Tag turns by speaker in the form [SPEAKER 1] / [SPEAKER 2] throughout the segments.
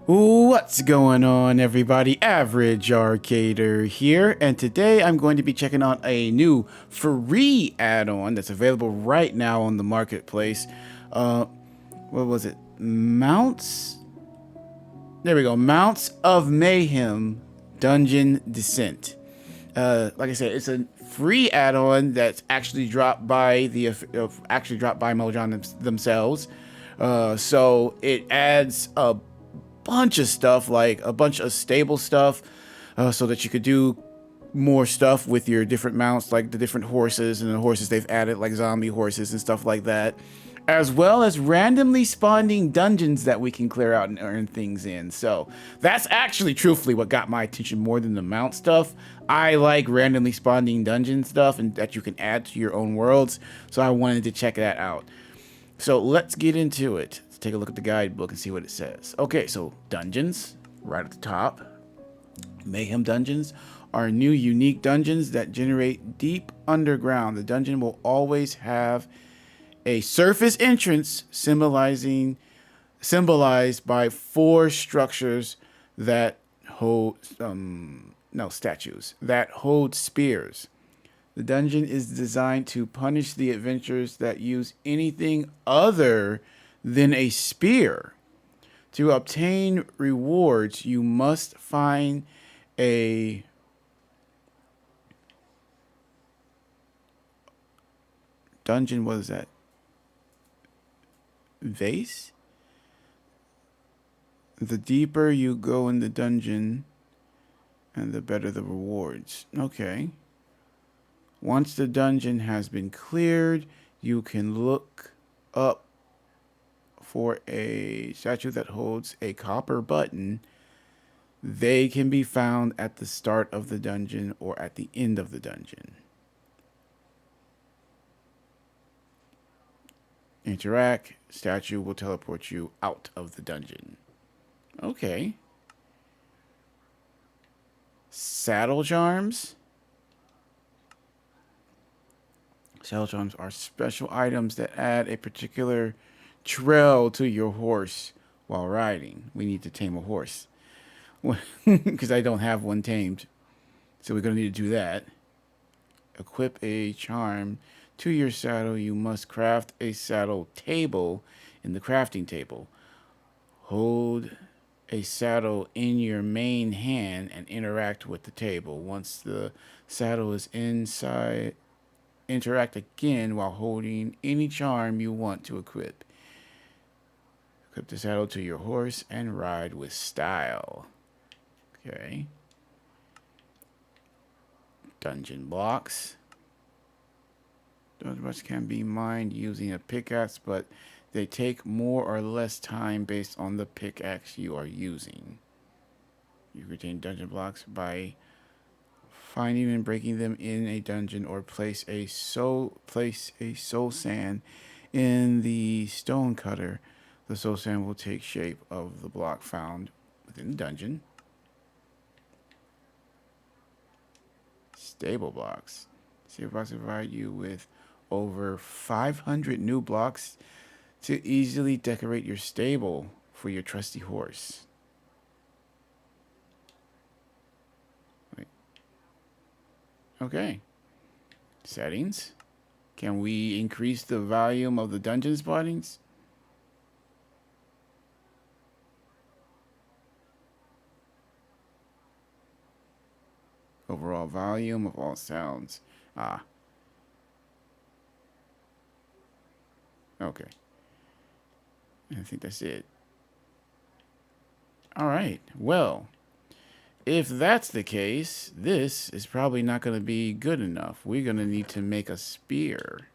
[SPEAKER 1] What's going on, everybody? Average Arcader here, and today I'm going to be checking out a new free add-on that's available right now on the marketplace. What was it? Mounts? There we go. Mounts of Mayhem Dungeon Descent. Like I said, it's a free add-on that's actually dropped by Mojang themselves. So it adds a bunch of stuff, like a bunch of stable stuff, so that you could do more stuff with your different mounts, like the different horses and the horses they've added, like zombie horses and stuff like that, as well as randomly spawning dungeons that we can clear out and earn things in. So that's actually truthfully what got my attention more than the mount stuff. I like randomly spawning dungeon stuff and that you can add to your own worlds, so I wanted to check that out. So let's get into it. Let's take a look at the guidebook and see what it says. Okay, so dungeons, right at the top. Mayhem dungeons are new unique dungeons that generate deep underground. The dungeon will always have a surface entrance symbolized by four structures that hold statues that hold spears. The dungeon is designed to punish the adventurers that use anything other than a spear. To obtain rewards, you must find a dungeon. What is that? Vase? The deeper you go in the dungeon, and the better the rewards. Okay. Once the dungeon has been cleared, you can look up for a statue that holds a copper button. They can be found at the start of the dungeon or at the end of the dungeon. Interact, statue will teleport you out of the dungeon. Okay. Saddle charms. Saddle charms are special items that add a particular trail to your horse while riding. We need to tame a horse because I don't have one tamed. So we're going to need to do that. Equip a charm to your saddle. You must craft a saddle table in the crafting table. Hold a saddle in your main hand and interact with the table. Once the saddle is inside, interact again while holding any charm you want to equip. Equip the saddle to your horse and ride with style. Okay. Dungeon blocks. Those blocks can be mined using a pickaxe, but they take more or less time based on the pickaxe you are using. You retain dungeon blocks by finding and breaking them in a dungeon, or place a soul sand in the stone cutter. The soul sand will take shape of the block found within the dungeon. Stable blocks. Stable blocks provide you with over 500 new blocks to easily decorate your stable for your trusty horse. Okay. Settings. Can we increase the volume of the dungeon spawnings? Overall volume of all sounds. Ah. Okay. I think that's it. All right. Well, if that's the case, this is probably not going to be good enough. We're going to need to make a spear.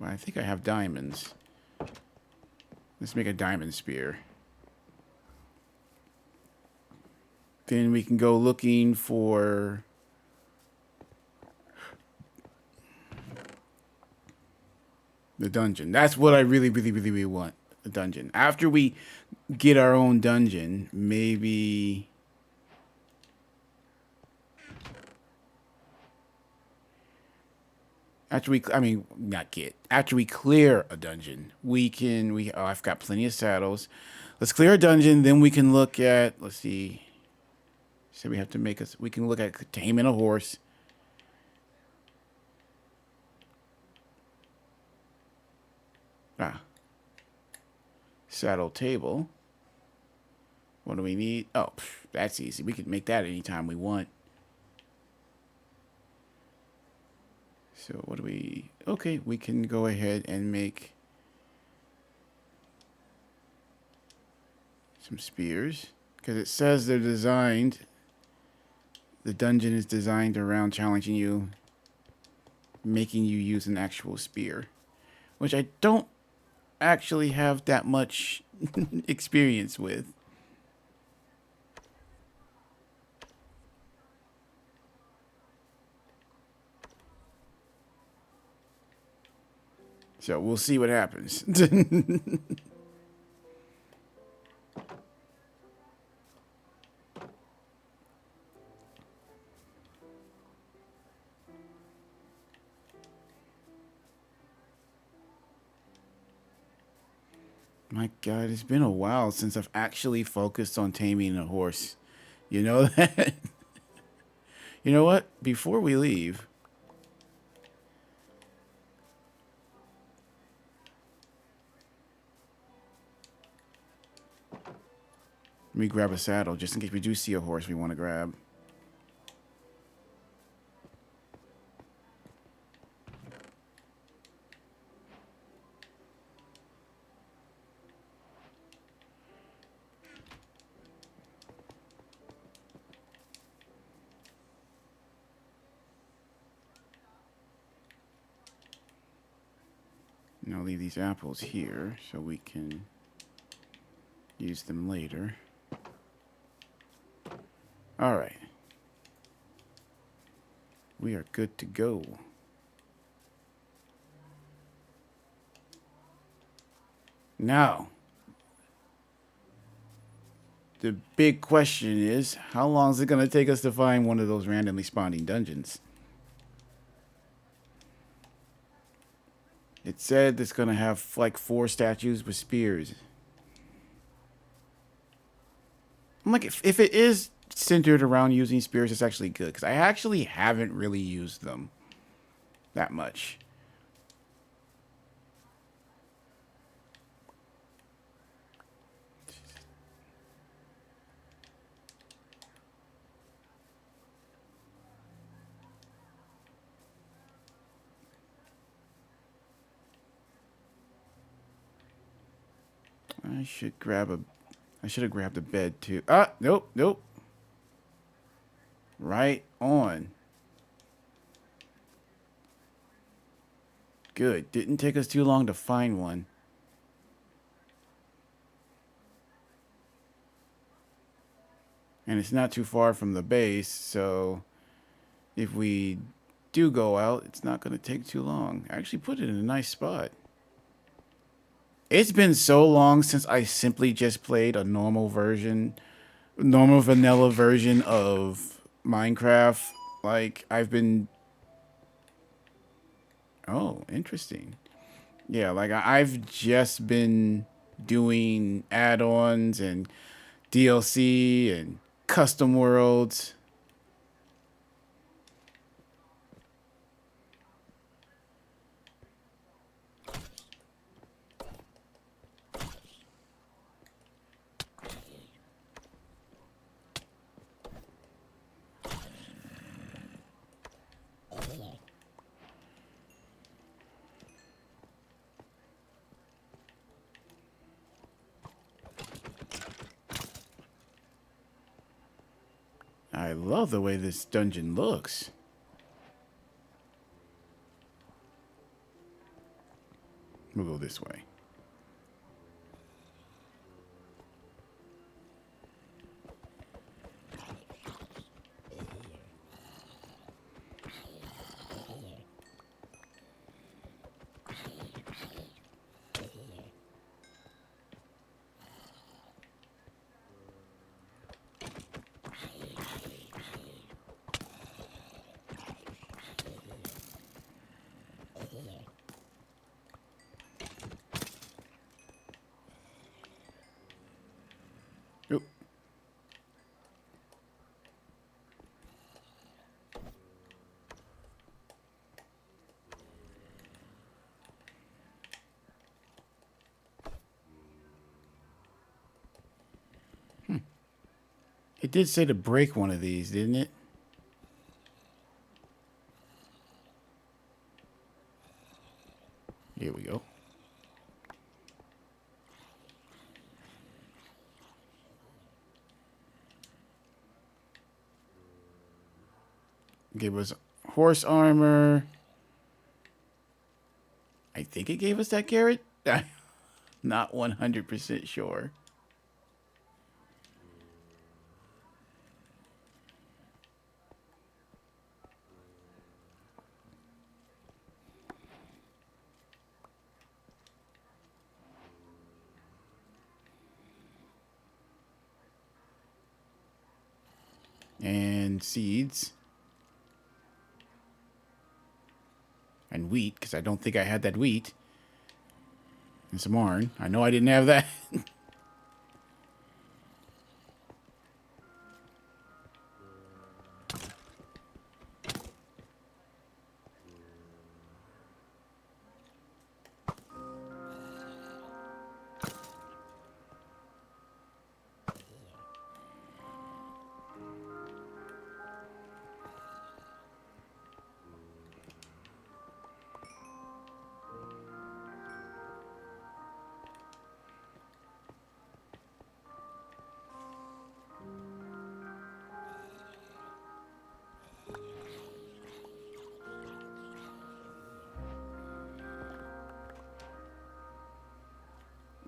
[SPEAKER 1] Well, I think I have diamonds. Let's make a diamond spear. Then we can go looking for the dungeon. That's what I really want. a dungeon. After we get our own dungeon, maybe... After we, I mean, not get. After we clear a dungeon, oh, I've got plenty of saddles. Let's clear a dungeon, then we can look at, let's see. So we have to make us, we can look at taming a horse. Ah. Saddle table. What do we need? Oh, that's easy. We can make that anytime we want. So what do we... Okay, we can go ahead and make some spears. Because it says they're designed... The dungeon is designed around challenging you, making you use an actual spear. Which I don't actually have that much experience with. So we'll see what happens. My God, it's been a while since I've actually focused on taming a horse. You know that? You know what? Before we leave... Let me grab a saddle, just in case we do see a horse we want to grab. And I'll leave these apples here, so we can use them later. Alright. We are good to go. Now, the big question is, how long is it going to take us to find one of those randomly spawning dungeons? It said it's going to have like 4 statues with spears. I'm like, if it is centered around using spears, it's actually good. Because I actually haven't really used them that much. I should have grabbed a bed too. Ah, nope, nope. Right on. Good. Didn't take us too long to find one. And it's not too far from the base, so if we do go out, it's not going to take too long. I actually put it in a nice spot. It's been so long since I simply just played a normal vanilla version of Minecraft. Like, I've been... Oh, interesting. Yeah, like, I've just been doing add-ons and DLC and custom worlds. I love the way this dungeon looks. We'll go this way. It did say to break one of these, didn't it? Here we go. Gave us horse armor. I think it gave us that carrot. Not 100% sure. And seeds. And wheat, because I don't think I had that wheat. And some iron. I know I didn't have that.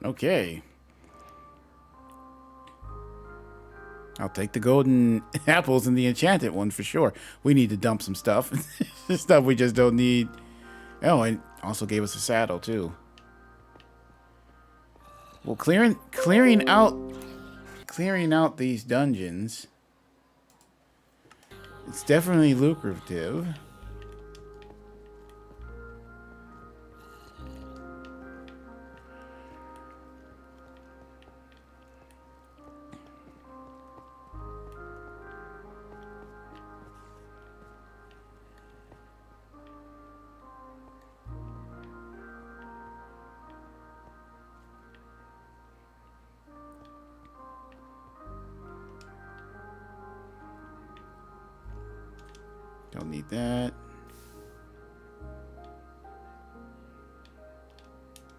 [SPEAKER 1] Okay. I'll take the golden apples and the enchanted one for sure. We need to dump some stuff. Stuff we just don't need. Oh, and also gave us a saddle too. Well, clearing out these dungeons. It's definitely lucrative. Don't need that.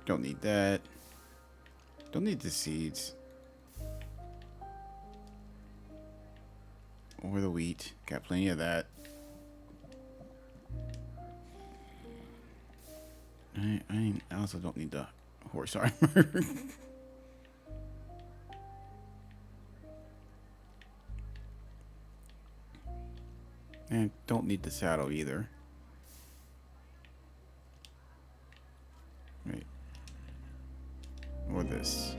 [SPEAKER 1] Don't need that. Don't need the seeds. Or the wheat. Got plenty of that. I also don't need the horse armor. And don't need the saddle either. Right. Or this.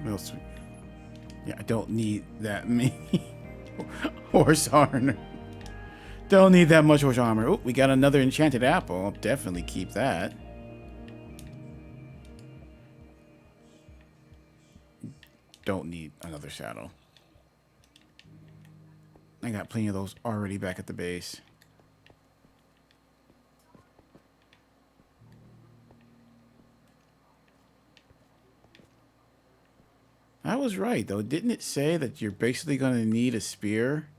[SPEAKER 1] What else? Yeah, I don't need that many horse armor. Don't need that much horse armor. Oh, we got another enchanted apple. I'll definitely keep that. Don't need another saddle. I got plenty of those already back at the base. I was right, though. Didn't it say that you're basically going to need a spear?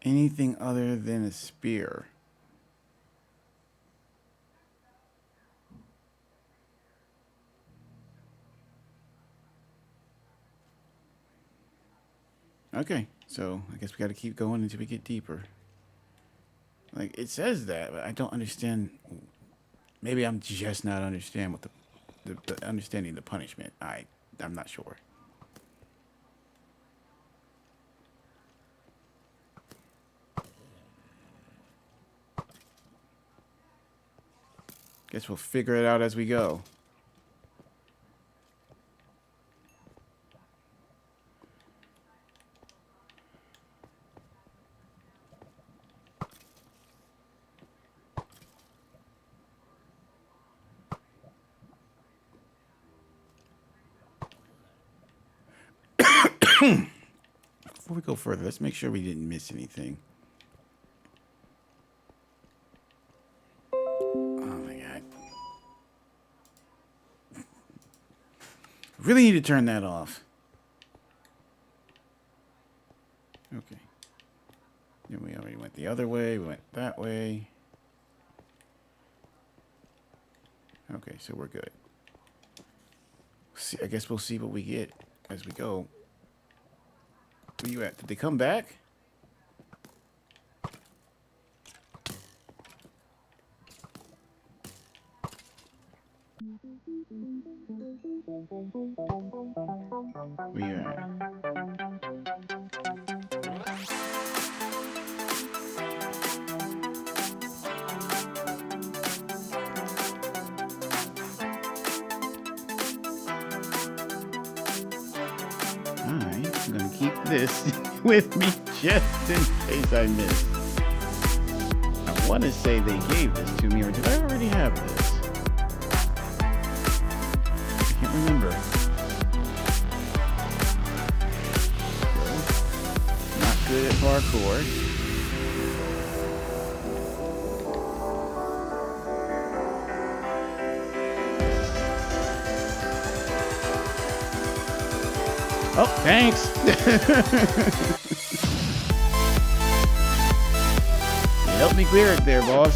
[SPEAKER 1] Anything other than a spear. Okay, so I guess we got to keep going until we get deeper. Like, it says that, but I don't understand Maybe I'm just not understand what the understanding the punishment. I'm not sure. Guess we'll figure it out as we go. Before we go further, let's make sure we didn't miss anything. Oh my god. Really need to turn that off. Okay. Then we already went the other way. We went that way. Okay, so we're good. See, I guess we'll see what we get as we go. Where you at? Did they come back? Where you at? I'm gonna keep this with me just in case I miss. I want to say they gave this to me, or did I already have this? I can't remember. So, not good at parkour. Oh, thanks. You helped me clear it there, boss.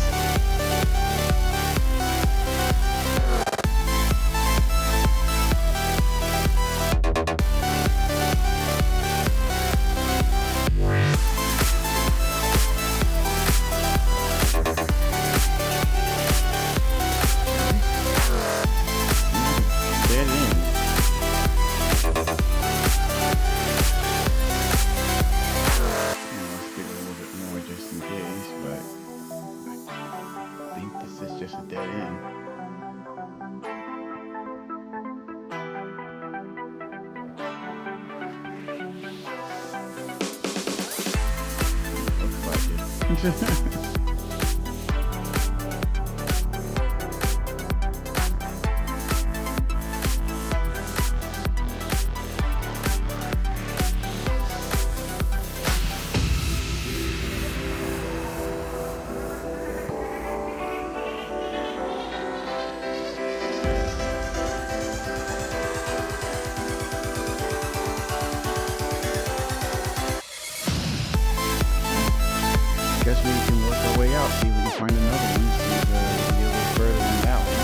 [SPEAKER 1] Guess we can work our way out, see if we can find another one, see if we can get a little further than that one.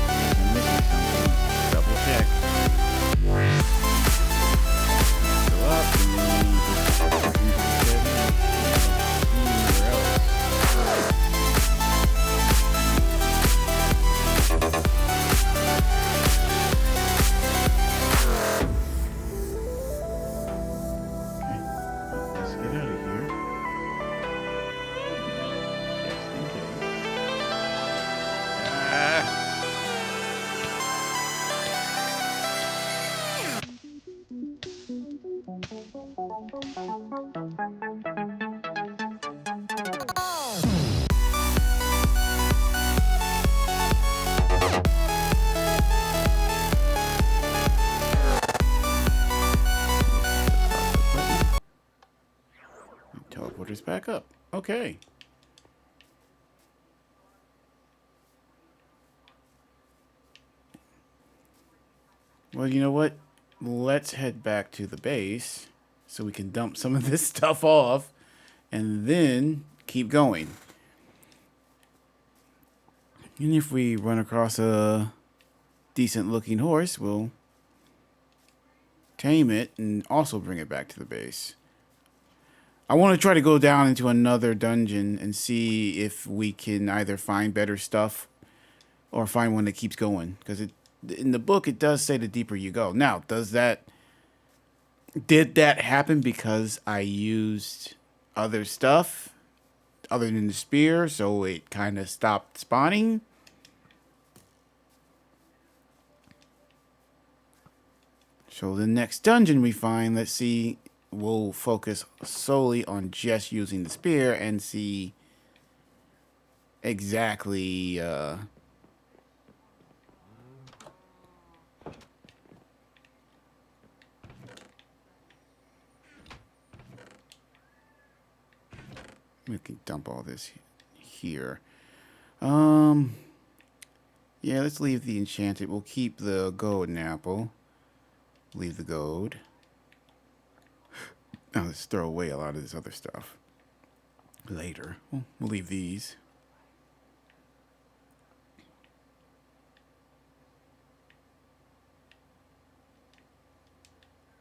[SPEAKER 1] I'm missing something. Double check. Go up and then just anywhere else. Teleporters back up. Okay. Well, you know what? Let's head back to the base so we can dump some of this stuff off and then keep going. And if we run across a decent looking horse, we'll tame it and also bring it back to the base. I want to try to go down into another dungeon and see if we can either find better stuff or find one that keeps going. Because in the book, it does say the deeper you go. Now, did that happen because I used other stuff other than the spear, so it kind of stopped spawning? So the next dungeon we find, let's see, we'll focus solely on just using the spear and see exactly we can dump all this here. Yeah, let's leave the enchanted. We'll keep the golden apple. Leave the gold. Now let's throw away a lot of this other stuff later. We'll leave these.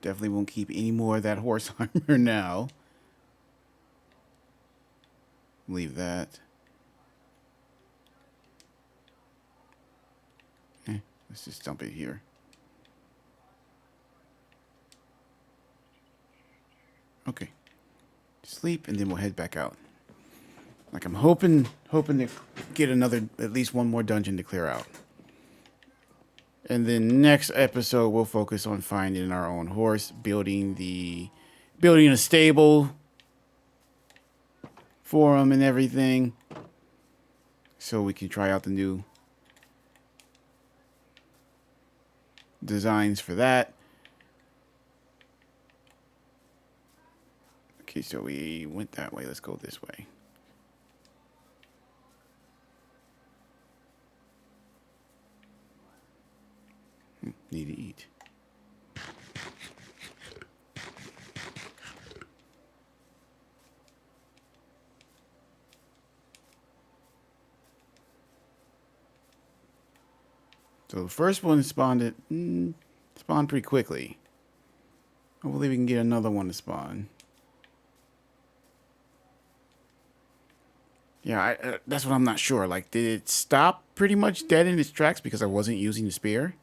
[SPEAKER 1] Definitely won't keep any more of that horse armor now. Leave that. Let's just dump it here. Okay. Sleep, and then we'll head back out. Like, I'm hoping to get at least one more dungeon to clear out. And then next episode, we'll focus on finding our own horse, building a stable for him and everything, so we can try out the new designs for that. Okay, so we went that way. Let's go this way. Need to eat. So the first one spawned pretty quickly. Hopefully we can get another one to spawn. Yeah, that's what I'm not sure. Like, did it stop pretty much dead in its tracks because I wasn't using the spear?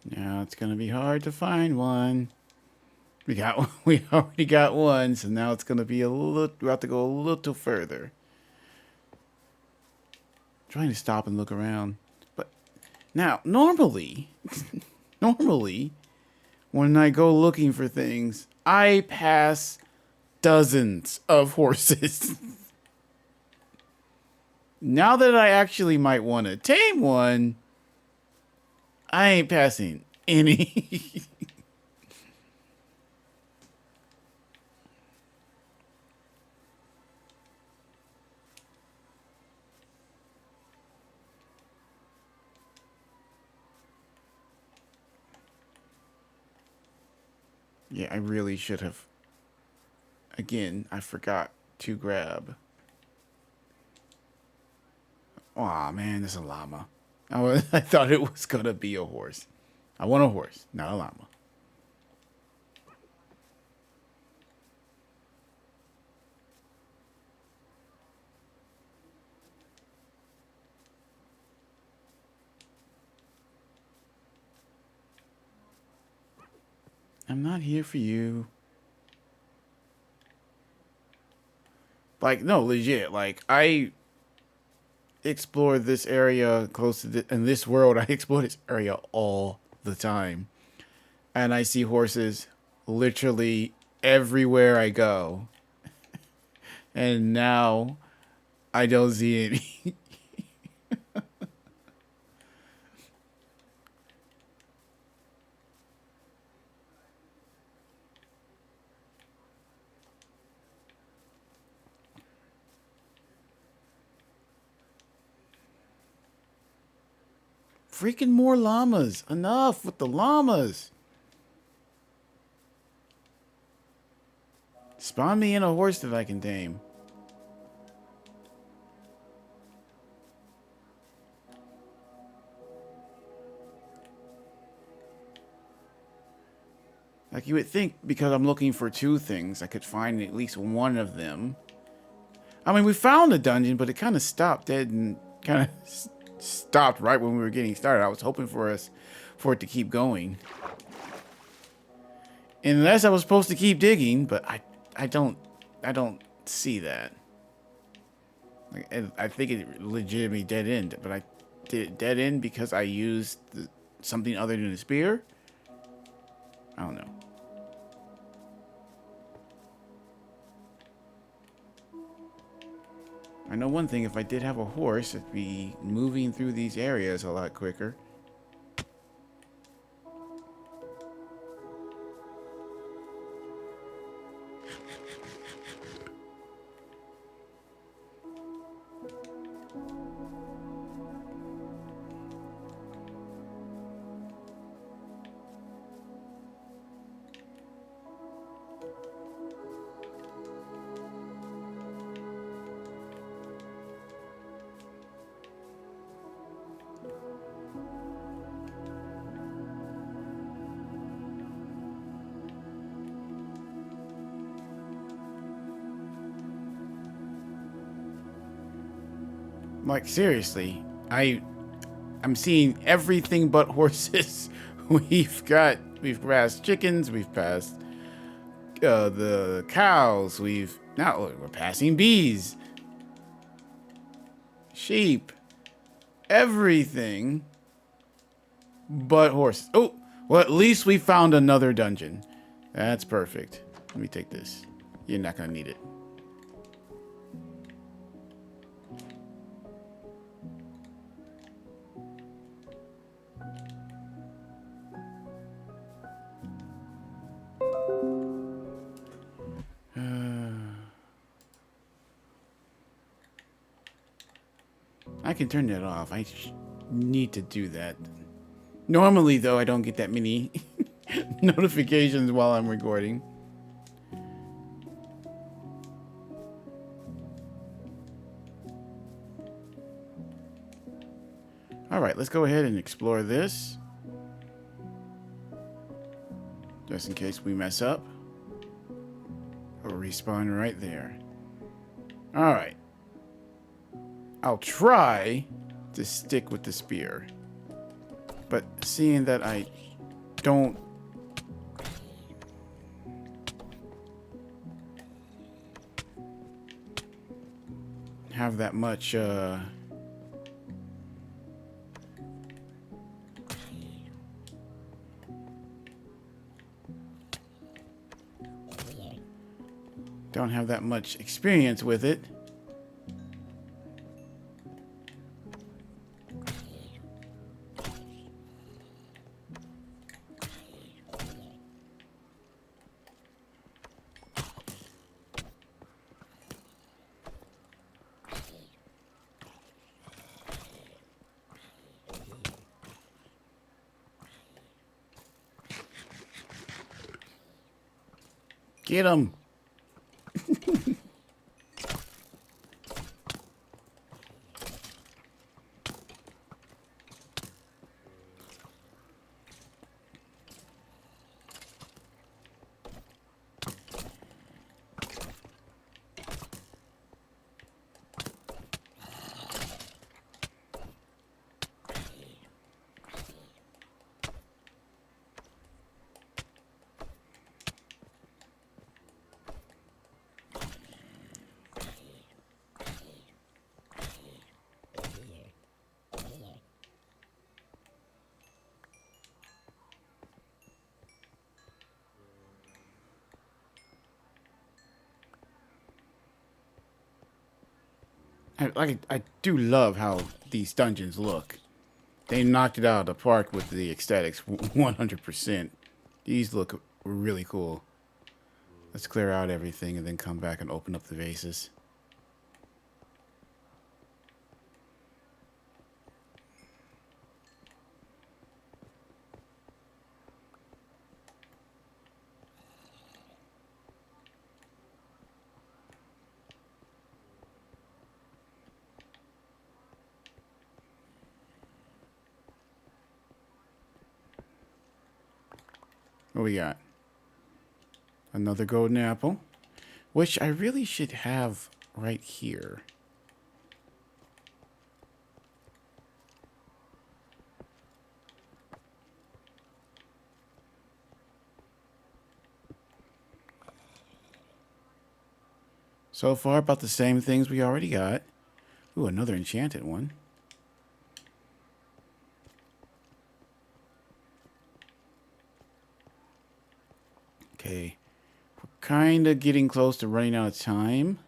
[SPEAKER 1] Now it's gonna be hard to find one. We already got one, so now it's gonna be we have to go a little further. Trying to stop and look around, but now normally, when I go looking for things, I pass dozens of horses. Now that I actually might want to tame one, I ain't passing any. Yeah, I really should have. Again, I forgot to grab. Aw, man, there's a llama. I thought it was gonna be a horse. I want a horse, not a llama. I'm not here for you. Like, no, legit. Like, I explore this area close to in this world. I explore this area all the time. And I see horses literally everywhere I go. And now I don't see any. Freaking more llamas. Enough with the llamas. Spawn me in a horse that I can tame. Like, you would think because I'm looking for two things, I could find at least one of them. I mean, we found a dungeon, but it kind of stopped dead and kind of stopped right when we were getting started. I was hoping for it to keep going. Unless I was supposed to keep digging, but I don't see that. Like, I think it legitimately dead end, but I did it dead end because I used something other than a spear. I don't know. I know one thing, if I did have a horse, it'd be moving through these areas a lot quicker. Like, seriously, I'm seeing everything but horses. We've passed chickens, we've passed the cows, we're passing bees, sheep, everything but horses. Oh, well, at least we found another dungeon. That's perfect. Let me take this. You're not gonna need it. I can turn that off. I need to do that. Normally, though, I don't get that many notifications while I'm recording. Alright, let's go ahead and explore this. Just in case we mess up. We'll respawn right there. Alright. I'll try to stick with the spear. But seeing that I don't have that much experience with it. Get him. I do love how these dungeons look. They knocked it out of the park with the aesthetics, 100%. These look really cool. Let's clear out everything and then come back and open up the vases. What we got? Another golden apple, which I really should have right here. So far, about the same things we already got. Ooh, another enchanted one. Okay. We're kind of getting close to running out of time.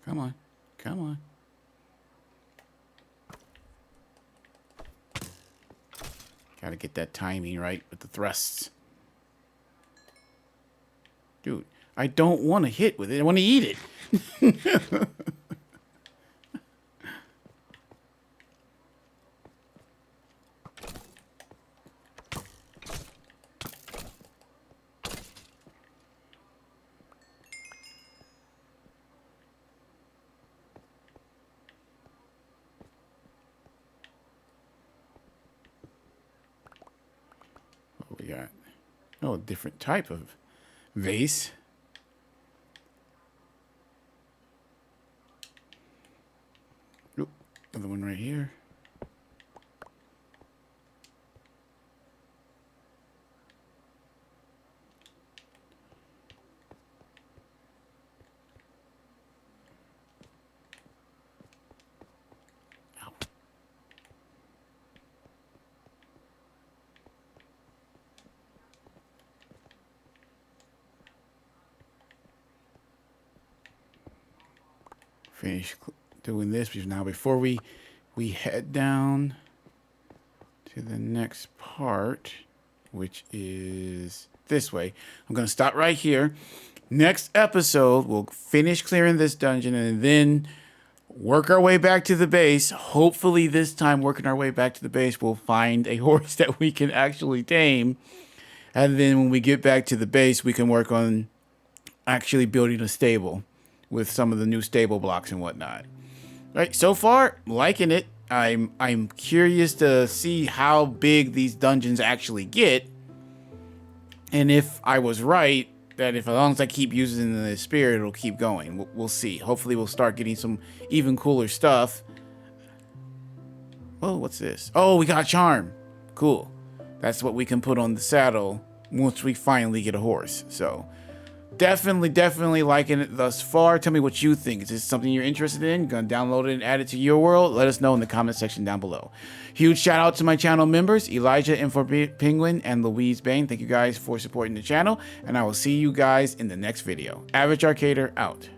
[SPEAKER 1] Come on. Come on. Gotta get that timing right with the thrusts. Dude, I don't want to hit with it. I want to eat it. What we got? Oh, a different type of vase. Oop, another one right here. Ow. Finish doing this now before we head down to the next part, which is this way. I'm gonna stop right here. Next episode, we'll finish clearing this dungeon and then work our way back to the base. Hopefully this time, working our way back to the base, we'll find a horse that we can actually tame. And then when we get back to the base, we can work on actually building a stable with some of the new stable blocks and whatnot. Right, so far, liking it. I'm curious to see how big these dungeons actually get. And if I was right, that if as long as I keep using the spirit, it'll keep going. We'll see. Hopefully we'll start getting some even cooler stuff. Oh, what's this? Oh, we got charm. Cool. That's what we can put on the saddle once we finally get a horse. So definitely liking it thus far. Tell me what you think. Is this something you're interested in? Gonna download it and add it to your world? Let us know in the comment section down below. Huge shout out to my channel members, Elijah, Info Penguin, and Louise Bain. Thank you guys for supporting the channel, and I will see you guys in the next video. Average Arcader out.